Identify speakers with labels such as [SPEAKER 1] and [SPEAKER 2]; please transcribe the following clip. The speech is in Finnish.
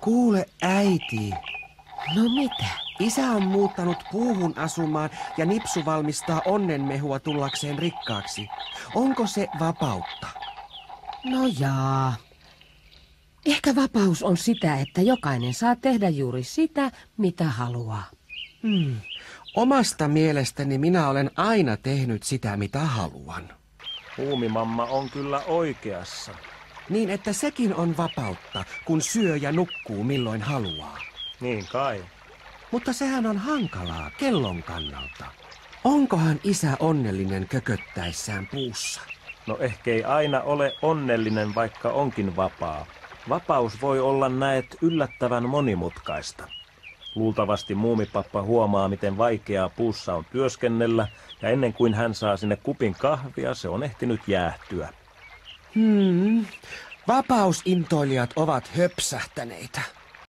[SPEAKER 1] Kuule äiti,
[SPEAKER 2] No mitä?
[SPEAKER 1] isä on muuttanut puuhun asumaan ja Nipsu valmistaa onnenmehua tullakseen rikkaaksi. Onko se vapautta?
[SPEAKER 2] No jaa. Ehkä vapaus on sitä, että jokainen saa tehdä juuri sitä, mitä haluaa.
[SPEAKER 1] Omasta mielestäni minä olen aina tehnyt sitä, mitä haluan.
[SPEAKER 3] Muumimamma on kyllä oikeassa.
[SPEAKER 1] Niin, että sekin on vapautta, kun syö ja nukkuu milloin haluaa.
[SPEAKER 3] Niin kai.
[SPEAKER 1] Mutta sehän on hankalaa kellon kannalta. Onkohan isä onnellinen kököttäessään puussa?
[SPEAKER 3] No ehkä ei aina ole onnellinen, vaikka onkin vapaa. Vapaus voi olla näet yllättävän monimutkaista. Luultavasti muumipappa huomaa, miten vaikeaa puussa on työskennellä, ja ennen kuin hän saa sinne kupin kahvia, se on ehtinyt jäähtyä.
[SPEAKER 1] Vapausintoilijat ovat höpsähtäneitä.